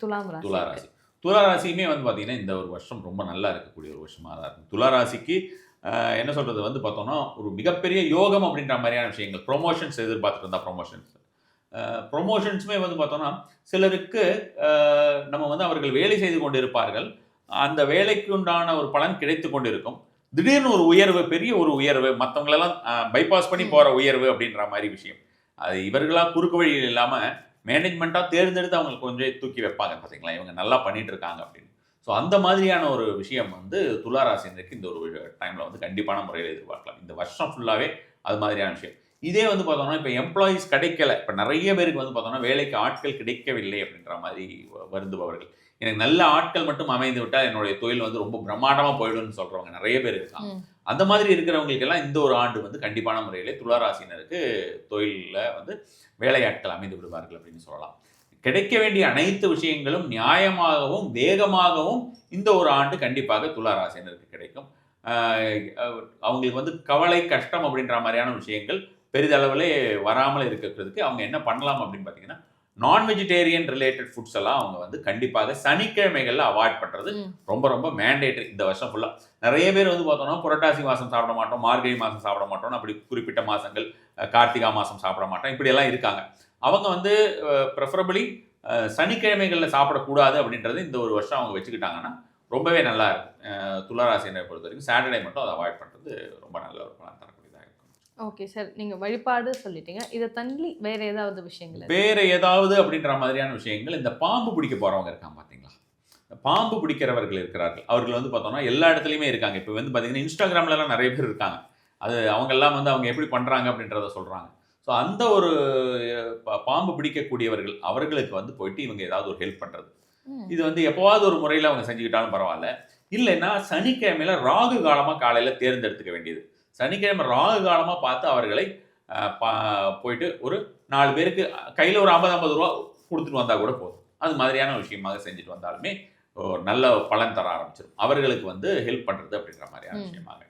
துலாம் துலா ராசிக்கு. ராசி. துலா ராசியுமே வந்து பார்த்தீங்கன்னா, இந்த ஒரு வருஷம் ரொம்ப நல்லா இருக்கக்கூடிய ஒரு வருஷமா தான் இருக்கும். துலா ராசிக்கு என்ன சொல்றது வந்து பார்த்தோம்னா, ஒரு மிகப்பெரிய யோகம் அப்படின்ற மாரியான விஷயங்கள். புரமோஷன்ஸ் எதிர்பார்த்துட்டு இருந்தா புரமோஷன்ஸ். புரமோஷன்ஸுமே வந்து பார்த்தோம்னா, சிலருக்கு அ நம்ம வந்து அவர்கள் வேலை செய்து கொண்டிருப்பார்கள். அந்த வேலைக்கு உண்டான ஒரு பலன் கிடைத்துக் கொண்டிருக்கும். திடீர்னு ஒரு உயர்வு, பெரிய ஒரு உயர்வு, மத்தவங்களெல்லாம் பைபாஸ் பண்ணி ம். போற உயர்வு அப்படின்ற மாரி விஷயம். அது இவர்களா குறுக்கு வழியில் இல்லாம, மேனேஜ்மென்ட்டா தேர்ந்தெடுத்து அவங்களுக்கு கொஞ்சம் தூக்கி வைப்பாங்க பார்த்தீங்களா? இவங்க நல்லா பண்ணிட்டு இருக்காங்க அப்படின்னு. ஸோ அந்த மாதிரியான ஒரு விஷயம் வந்து துலா ராசினருக்கு இந்த ஒரு டைம்ல வந்து கண்டிப்பான முறையில எதிர்பார்க்கலாம். இந்த வருஷம் ஃபுல்லாவே அது மாதிரியான விஷயம். இதே வந்து பார்த்தோம்னா, இப்ப எம்ப்ளாயீஸ் கிடைக்கல. இப்ப நெறைய பேருக்கு வந்து பார்த்தோம்னா, வேலைக்கு ஆட்கள் கிடைக்கவில்லை அப்படின்ற மாரி வருந்துபவர்கள். எனக்கு நல்ல ஆட்கள் மட்டும் அமைந்து விட்டால் என்னுடைய தொழில் வந்து ரொம்ப பிரம்மாண்டமா போயிடும்னு சொல்றவங்க நெறைய பேர் இருக்காங்க. ம். அந்த மாதிரி இருக்கிறவங்களுக்கெல்லாம் இந்த ஒரு ஆண்டு வந்து கண்டிப்பான முறையிலே துலா ராசியினருக்கு தொழில்ல வந்து வேலையாட்கள் அமைந்து விடுவார்கள் அப்படின்னு சொல்லலாம். கிடைக்க வேண்டிய அனைத்து விஷயங்களும் நியாயமாகவும், வேகமாகவும் இந்த ஒரு ஆண்டு கண்டிப்பாக துலா ராசியினருக்கு கிடைக்கும். அ அ அவங்களுக்கு வந்து கவலை, கஷ்டம் அப்படின்ற மாரியான விஷயங்கள் பெரிதளவிலே வராமல் இருக்கிறதுக்கு அவங்க என்ன பண்ணலாம் அப்படின்னு பார்த்தீங்கன்னா, நான் வெஜிடேரியன் ரிலேட்டட் ஃபுட்ஸ் எல்லாம் அவங்க வந்து கண்டிப்பாக சனிக்கிழமைகள்ல அவாய்ட் பண்றது ம். ரொம்ப ரொம்ப மேண்டேட்டரி இந்த வருஷம் ஃபுல்லா. நெறைய பேர் வந்து பார்த்தோம்னா, புரட்டாசி மாசம் சாப்பிட மாட்டோம், மார்கழி மாசம் சாப்பிட மாட்டோம்னு அப்படி குறிப்பிட்ட மாசங்கள், கார்த்திகா மாசம் சாப்பிட மாட்டோம். இப்படியெல்லாம் இருக்காங்க. அவங்க வந்து பிரெஃபரபிளி சனிக்கிழமைகள்ல சாப்பிடக்கூடாது அப்படின்றது இந்த ஒரு வருஷம் அவங்க வச்சுக்கிட்டாங்கன்னா, ரொம்பவே நல்லா இருக்கும். துலா ராசியினரை பொறுத்தவரைக்கும் சாட்டர்டே மட்டும் அத அவாய்ட் பண்றது ரொம்ப நல்ல ஒரு பலன் தரக்கூடியதா இருக்கும். Okay sir. நீங்க வழிபாடு சொல்லிட்டீங்க. இத தாண்டி வேற ஏதாவது விஷயங்கள் இருக்கு? வேற ஏதாவது அப்படின்ற மாதிரியான விஷயங்கள், இந்த பாம்பு பிடிக்க போறவங்க இருக்காங்க பார்த்தீங்களா? இந்த பாம்பு பிடிக்கிறவர்கள் இருக்கிறார்கள். அவர்கள் வந்து பார்த்தோம்னா, எல்லா இடத்துலயுமே இருக்காங்க. இப்ப வந்து பார்த்தீங்கன்னா, Instagramலலாம் நெறைய பேர் இருக்காங்க. அது அவங்கலாம் வந்து அவங்க எப்படி பண்றாங்க அப்படின்றத சொல்றாங்க. ஸோ அந்த ஒரு பாம்பு பிடிக்கக்கூடியவர்கள், அவர்களுக்கு வந்து போயிட்டு இவங்க ஏதாவது ஒரு ஹெல்ப் பண்றது. ம். இது வந்து எப்பவாவது ஒரு முறையில அவங்க செஞ்சுக்கிட்டாலும் பரவால்ல. இல்லைன்னா சனிக்கிழமையில ராகு காலமா காலையில தேர்ந்தெடுத்துக்க வேண்டியது. சனிக்கிழமை ராகு காலமா பார்த்து அவர்களை அ ப போயிட்டு ஒரு 4 பேருக்கு கையில ஒரு ரூ. 50, 50 குடுத்துட்டு வந்தா கூட போதும். அது மாதிரியான விஷயமாக செஞ்சுட்டு வந்தாலுமே, நல்ல பலன் தர ஆரம்பிச்சுரும். அவர்களுக்கு வந்து ஹெல்ப் பண்றது அப்படின்ற மாரியான ம். விஷயமாக.